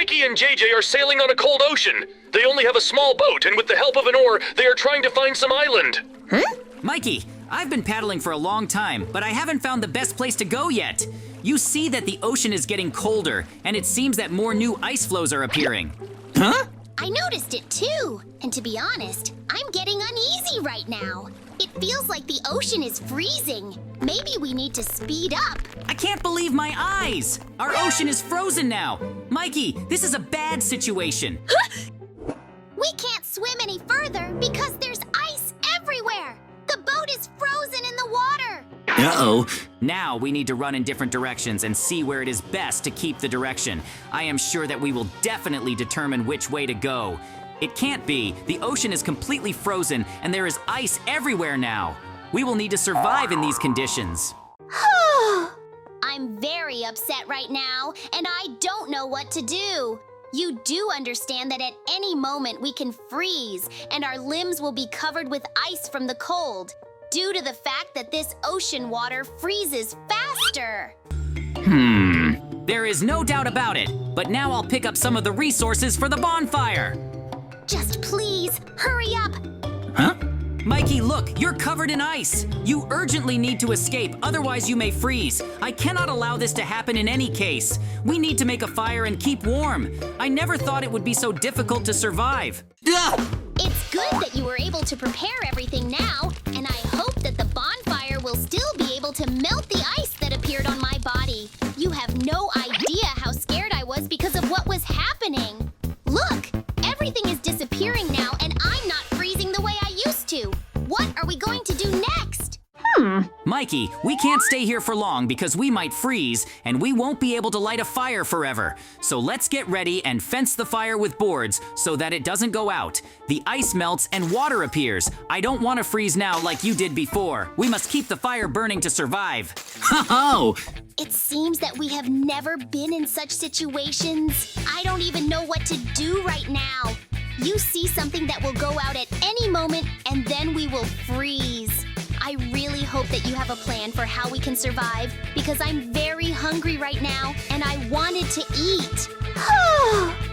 Mikey and JJ are sailing on a cold ocean. They only have a small boat, and with the help of an oar, they are trying to find some island. Huh? Mikey, I've been paddling for a long time, but I haven't found the best place to go yet. You see that the ocean is getting colder, and it seems that more new ice floes are appearing. Huh? I noticed it too, and to be honest, I'm getting uneasy right now. It feels like the ocean is freezing. Maybe we need to speed up. I can't believe my eyes! Our ocean is frozen now! Mikey, this is a bad situation. We can't swim any further because there's ice everywhere. The boat is frozen in the water. Uh-oh. Now we need to run in different directions and see where it is best to keep the direction. I am sure that we will definitely determine which way to go. It can't be. The ocean is completely frozen and there is ice everywhere now. We will need to survive in these conditions. I'm very upset right now, and I don't know what to do. You do understand that at any moment we can freeze, and our limbs will be covered with ice from the cold, due to the fact that this ocean water freezes faster. There is no doubt about it, but now I'll pick up some of the resources for the bonfire. Just please, hurry up. Huh? Mikey, look, you're covered in ice. You urgently need to escape, otherwise you may freeze. I cannot allow this to happen in any case. We need to make a fire and keep warm. I never thought it would be so difficult to survive. It's good that you were able to prepare everything now, and I hope that the bonfire will still be able to melt the ice that appeared on my body. You have no idea how scared I was because of what was happening. Look, everything is disappearing now, and I'm not freezing the way I used to. What are we going to do next? Mikey, we can't stay here for long because we might freeze and we won't be able to light a fire forever. So let's get ready and fence the fire with boards so that it doesn't go out. The ice melts and water appears. I don't want to freeze now like you did before. We must keep the fire burning to survive. Ho-ho! It seems that we have never been in such situations. I don't even know what to do right now. You see something that will go out at any moment, and then we will freeze. I really hope that you have a plan for how we can survive, because I'm very hungry right now, and I wanted to eat.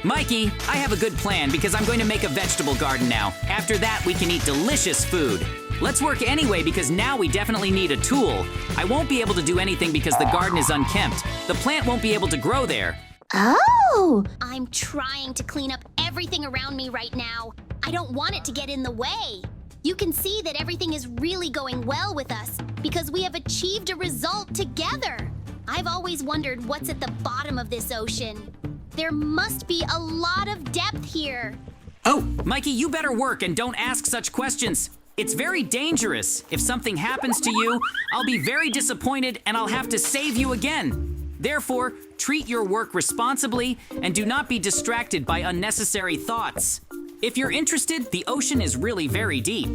Mikey, I have a good plan because I'm going to make a vegetable garden now. After that, we can eat delicious food. Let's work anyway because now we definitely need a tool. I won't be able to do anything because the garden is unkempt. The plant won't be able to grow there. Oh! I'm trying to clean up everything around me right now. I don't want it to get in the way. You can see that everything is really going well with us because we have achieved a result together. I've always wondered what's at the bottom of this ocean. There must be a lot of depth here. Oh, Mikey, you better work and don't ask such questions. It's very dangerous. If something happens to you, I'll be very disappointed and I'll have to save you again. Therefore, treat your work responsibly and do not be distracted by unnecessary thoughts. If you're interested, the ocean is really very deep.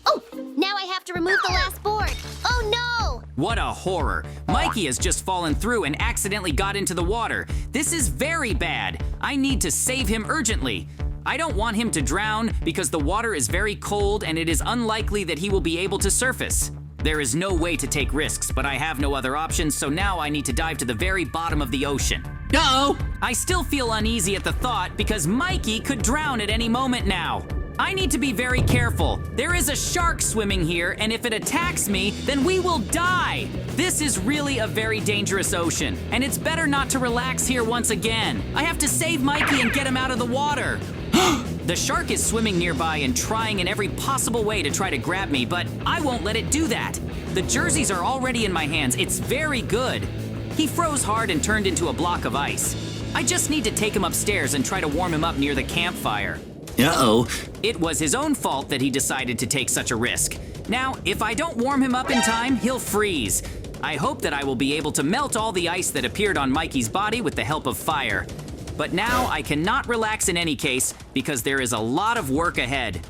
Oh, now I have to remove the last board. Oh no! What a horror. Mikey has just fallen through and accidentally got into the water. This is very bad. I need to save him urgently. I don't want him to drown because the water is very cold and it is unlikely that he will be able to surface. There is no way to take risks, but I have no other options, so now I need to dive to the very bottom of the ocean. Uh-oh! I still feel uneasy at the thought because Mikey could drown at any moment now. I need to be very careful. There is a shark swimming here, and if it attacks me, then we will die. This is really a very dangerous ocean, and it's better not to relax here once again. I have to save Mikey and get him out of the water. The shark is swimming nearby and trying in every possible way to try to grab me, but I won't let it do that. The jerseys are already in my hands. It's very good. He froze hard and turned into a block of ice. I just need to take him upstairs and try to warm him up near the campfire. Uh-oh. It was his own fault that he decided to take such a risk. Now, if I don't warm him up in time, he'll freeze. I hope that I will be able to melt all the ice that appeared on Mikey's body with the help of fire. But now I cannot relax in any case because there is a lot of work ahead.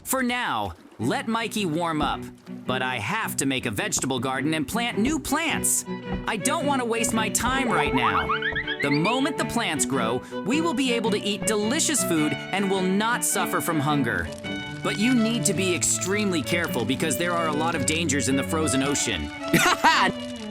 For now, let Mikey warm up. But I have to make a vegetable garden and plant new plants. I don't want to waste my time right now. The moment the plants grow, we will be able to eat delicious food and will not suffer from hunger. But you need to be extremely careful because there are a lot of dangers in the frozen ocean.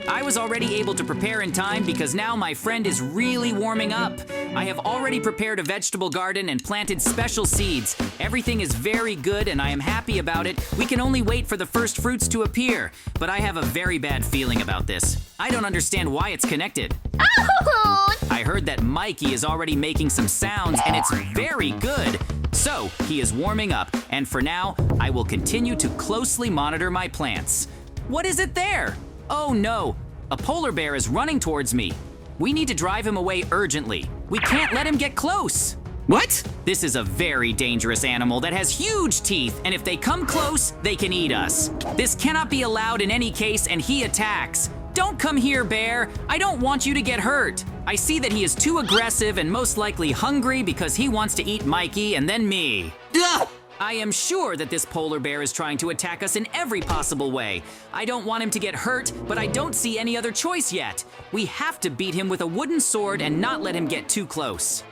I was already able to prepare in time because now my friend is really warming up. I have already prepared a vegetable garden and planted special seeds. Everything is very good and I am happy about it. We can only wait for the first fruits to appear. But I have a very bad feeling about this. I don't understand why it's connected. Oh! I heard that Mikey is already making some sounds and it's very good. So, he is warming up, and for now, I will continue to closely monitor my plants. What is it there? Oh no, a polar bear is running towards me. We need to drive him away urgently. We can't let him get close. What? This is a very dangerous animal that has huge teeth, and if they come close, they can eat us. This cannot be allowed in any case, and he attacks. Don't come here, bear. I don't want you to get hurt. I see that he is too aggressive and most likely hungry because he wants to eat Mikey and then me. Ugh! I am sure that this polar bear is trying to attack us in every possible way. I don't want him to get hurt, but I don't see any other choice yet. We have to beat him with a wooden sword and not let him get too close.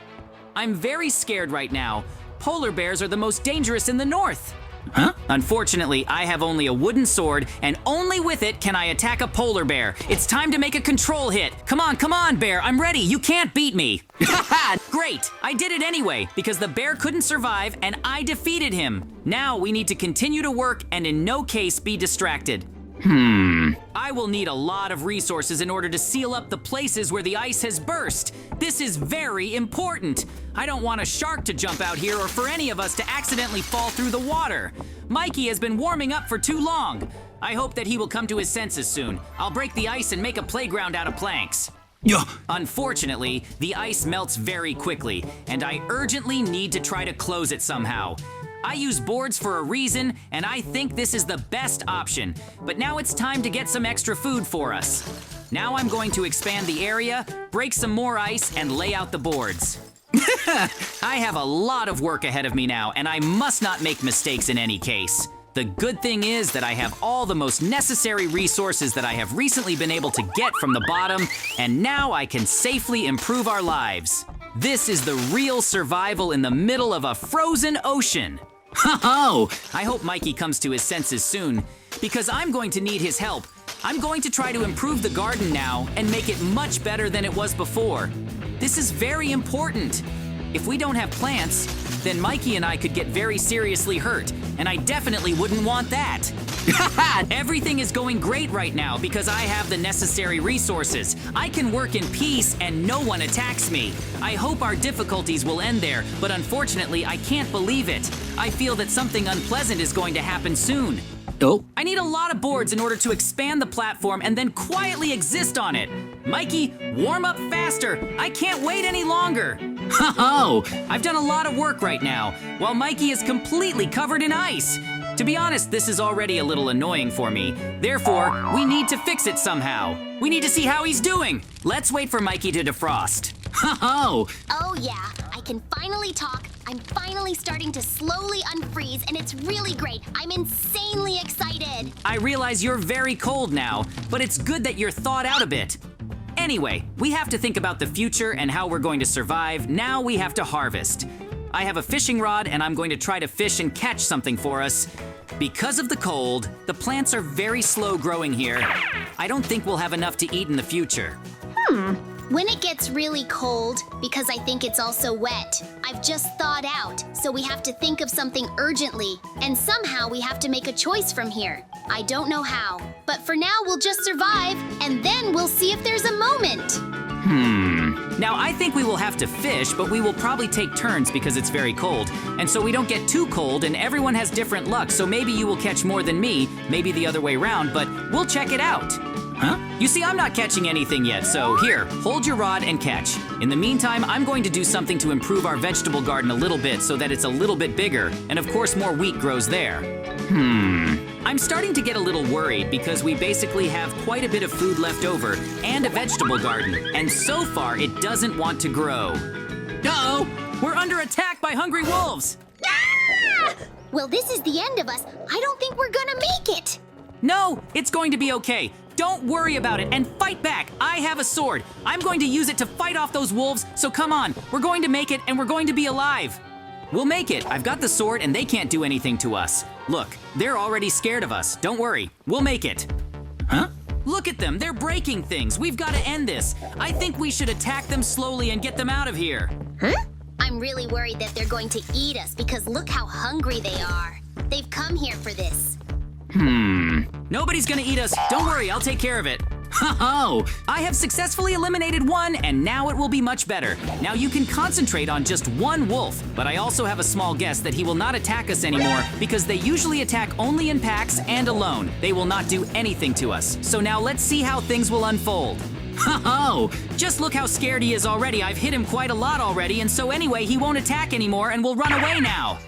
I'm very scared right now. Polar bears are the most dangerous in the north. Huh? Unfortunately, I have only a wooden sword, and only with it can I attack a polar bear. It's time to make a control hit. Come on, bear, I'm ready. You can't beat me. Great, I did it anyway, because the bear couldn't survive, and I defeated him. Now we need to continue to work and in no case be distracted. I will need a lot of resources in order to seal up the places where the ice has burst. This is very important. I don't want a shark to jump out here or for any of us to accidentally fall through the water. Mikey has been warming up for too long. I hope that he will come to his senses soon. I'll break the ice and make a playground out of planks. Unfortunately, the ice melts very quickly, and I urgently need to try to close it somehow. I use boards for a reason, and I think this is the best option. But now it's time to get some extra food for us. Now I'm going to expand the area, break some more ice, and lay out the boards. I have a lot of work ahead of me now, and I must not make mistakes in any case. The good thing is that I have all the most necessary resources that I have recently been able to get from the bottom, and now I can safely improve our lives. This is the real survival in the middle of a frozen ocean. Ho-ho! I hope Mikey comes to his senses soon, because I'm going to need his help. I'm going to try to improve the garden now and make it much better than it was before. This is very important. If we don't have plants, then Mikey and I could get very seriously hurt, and I definitely wouldn't want that. Everything is going great right now because I have the necessary resources. I can work in peace and no one attacks me. I hope our difficulties will end there, but unfortunately I can't believe it. I feel that something unpleasant is going to happen soon. Oh. I need a lot of boards in order to expand the platform and then quietly exist on it. Mikey, warm up faster. I can't wait any longer. Ho-ho! I've done a lot of work right now, while Mikey is completely covered in ice. To be honest, this is already a little annoying for me. Therefore, we need to fix it somehow. We need to see how he's doing. Let's wait for Mikey to defrost. Ho-ho! Oh yeah, I can finally talk. I'm finally starting to slowly unfreeze, and it's really great. I'm insanely excited. I realize you're very cold now, but it's good that you're thawed out a bit. Anyway, we have to think about the future and how we're going to survive. Now we have to harvest. I have a fishing rod, and I'm going to try to fish and catch something for us. Because of the cold, the plants are very slow growing here. I don't think we'll have enough to eat in the future. When it gets really cold, because I think it's also wet, I've just thawed out, so we have to think of something urgently, and somehow we have to make a choice from here. I don't know how, but for now we'll just survive, and then we'll see if there's a moment. Now I think we will have to fish, but we will probably take turns because it's very cold, and so we don't get too cold, and everyone has different luck, so maybe you will catch more than me, maybe the other way around, but we'll check it out. Huh? You see, I'm not catching anything yet, so here, hold your rod and catch. In the meantime, I'm going to do something to improve our vegetable garden a little bit so that it's a little bit bigger, and of course more wheat grows there. I'm starting to get a little worried because we basically have quite a bit of food left over and a vegetable garden, and so far it doesn't want to grow. Uh-oh! We're under attack by hungry wolves! Ah! Well, this is the end of us. I don't think we're gonna make it. No, it's going to be okay. Don't worry about it and fight back. I have a sword. I'm going to use it to fight off those wolves, so come on. We're going to make it and we're going to be alive. We'll make it. I've got the sword and they can't do anything to us. Look, they're already scared of us. Don't worry. We'll make it. Huh? Look at them, they're breaking things. We've got to end this. I think we should attack them slowly and get them out of here. Huh? I'm really worried that they're going to eat us because look how hungry they are. They've come here for this. Nobody's gonna eat us. Don't worry, I'll take care of it. Ho-ho! I have successfully eliminated one, and now it will be much better. Now you can concentrate on just one wolf, but I also have a small guess that he will not attack us anymore because they usually attack only in packs and alone. They will not do anything to us. So now let's see how things will unfold. Ho-ho! Just look how scared he is already. I've hit him quite a lot already, and so anyway, he won't attack anymore and will run away now.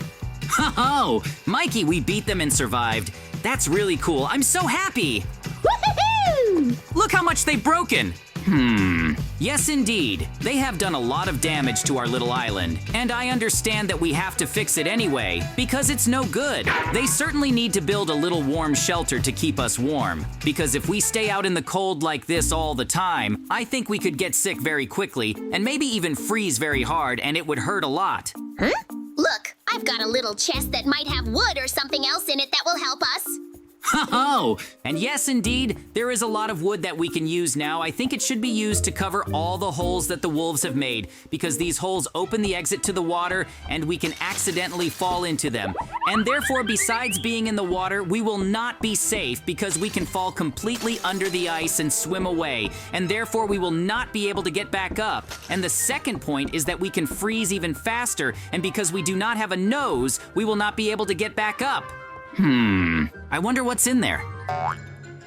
Ho-ho! Mikey, we beat them and survived. That's really cool. I'm so happy. Woohoo! Look how much they've broken. Yes, indeed. They have done a lot of damage to our little island, and I understand that we have to fix it anyway, because it's no good. They certainly need to build a little warm shelter to keep us warm, because if we stay out in the cold like this all the time, I think we could get sick very quickly, and maybe even freeze very hard, and it would hurt a lot. Huh? Look, I've got a little chest that might have wood or something else in it that will help us. Ho-ho! And yes, indeed, there is a lot of wood that we can use now. I think it should be used to cover all the holes that the wolves have made, because these holes open the exit to the water, and we can accidentally fall into them. And therefore, besides being in the water, we will not be safe because we can fall completely under the ice and swim away, and therefore we will not be able to get back up. And the second point is that we can freeze even faster, and because we do not have a nose, we will not be able to get back up. I wonder what's in there.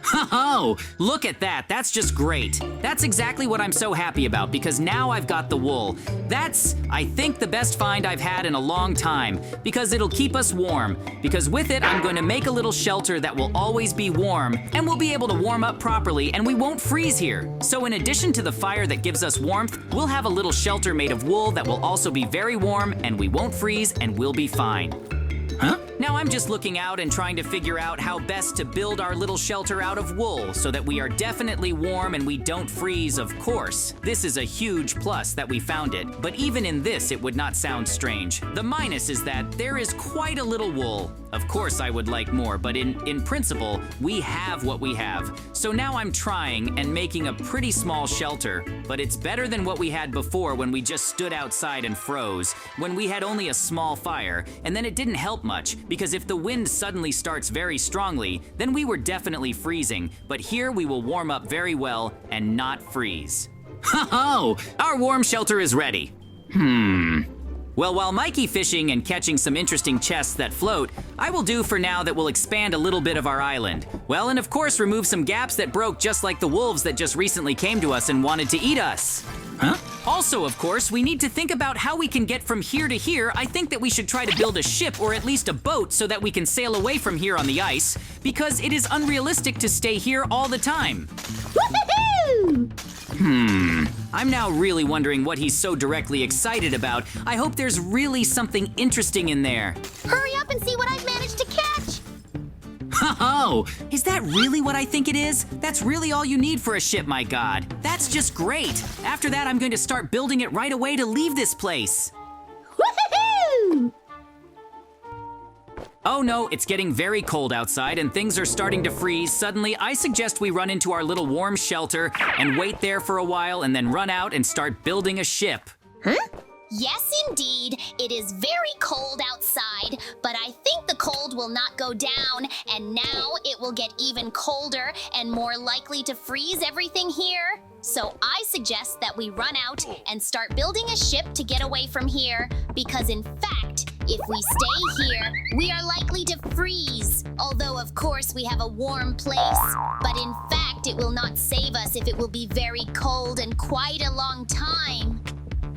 Ho-ho! Look at that, that's just great. That's exactly what I'm so happy about because now I've got the wool. That's, I think, the best find I've had in a long time because it'll keep us warm. Because with it, I'm going to make a little shelter that will always be warm and we'll be able to warm up properly and we won't freeze here. So in addition to the fire that gives us warmth, we'll have a little shelter made of wool that will also be very warm and we won't freeze and we'll be fine. Huh? Now I'm just looking out and trying to figure out how best to build our little shelter out of wool so that we are definitely warm and we don't freeze, of course. This is a huge plus that we found it, but even in this it would not sound strange. The minus is that there is quite a little wool. Of course I would like more, but in principle, we have what we have. So now I'm trying and making a pretty small shelter, but it's better than what we had before when we just stood outside and froze, when we had only a small fire, and then it didn't help much, because if the wind suddenly starts very strongly, then we were definitely freezing, but here we will warm up very well and not freeze. Ho-ho! Our warm shelter is ready. Well, while Mikey fishing and catching some interesting chests that float, I will do for now that will expand a little bit of our island. Well, and of course remove some gaps that broke just like the wolves that just recently came to us and wanted to eat us. Huh? Also, of course, we need to think about how we can get from here to here. I think that we should try to build a ship or at least a boat so that we can sail away from here on the ice, because it is unrealistic to stay here all the time. Woohoo! I'm now really wondering what he's so directly excited about. I hope there's really something interesting in there. Hurry up and see what I've managed to catch. Ho-ho! Is that really what I think it is? That's really all you need for a ship, my god. That's just great. After that, I'm going to start building it right away to leave this place. Woohoo! Oh no, it's getting very cold outside and things are starting to freeze. Suddenly, I suggest we run into our little warm shelter and wait there for a while and then run out and start building a ship. Huh? Yes, indeed. It is very cold outside, but I think the cold will not go down, and now it will get even colder and more likely to freeze everything here. So I suggest that we run out and start building a ship to get away from here, because in fact, if we stay here, we are likely to freeze. Although, of course, we have a warm place, but in fact, it will not save us if it will be very cold and quite a long time.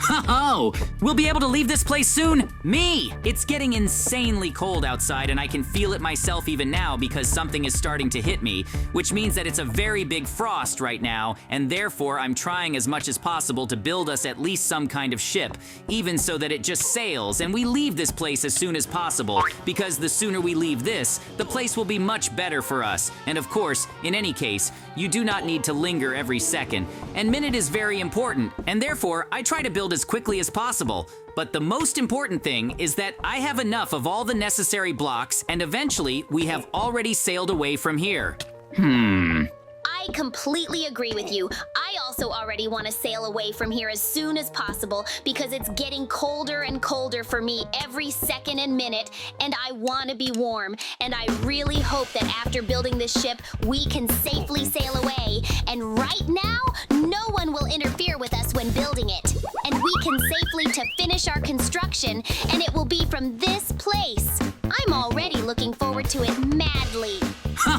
Ho-ho! We'll be able to leave this place soon? Me! It's getting insanely cold outside and I can feel it myself even now because something is starting to hit me, which means that it's a very big frost right now, and therefore I'm trying as much as possible to build us at least some kind of ship, even so that it just sails and we leave this place as soon as possible, because the sooner we leave this, the place will be much better for us. And of course, in any case, you do not need to linger every second, and minute is very important, and therefore I try to build as quickly as possible. But the most important thing is that I have enough of all the necessary blocks, and eventually we have already sailed away from here. I completely agree with you. I also already want to sail away from here as soon as possible because it's getting colder and colder for me every second and minute, and I want to be warm. And I really hope that after building this ship, we can safely sail away. And right now, no one will interfere with us when building it. And we can safely to finish our construction, and it will be from this place. I'm already looking forward to it madly.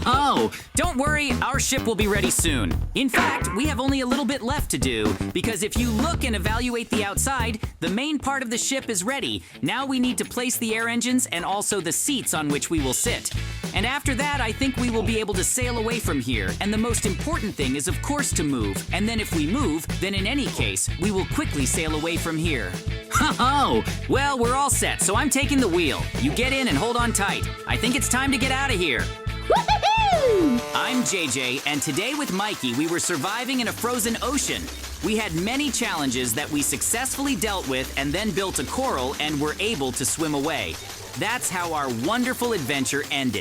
Oh, don't worry, our ship will be ready soon. In fact, we have only a little bit left to do, because if you look and evaluate the outside, the main part of the ship is ready. Now we need to place the air engines and also the seats on which we will sit. And after that, I think we will be able to sail away from here. And the most important thing is, of course, to move. And then if we move, then in any case, we will quickly sail away from here. Oh, well, we're all set, so I'm taking the wheel. You get in and hold on tight. I think it's time to get out of here. Woohoo! I'm JJ, and today with Mikey, we were surviving in a frozen ocean. We had many challenges that we successfully dealt with and then built a coral and were able to swim away. That's how our wonderful adventure ended.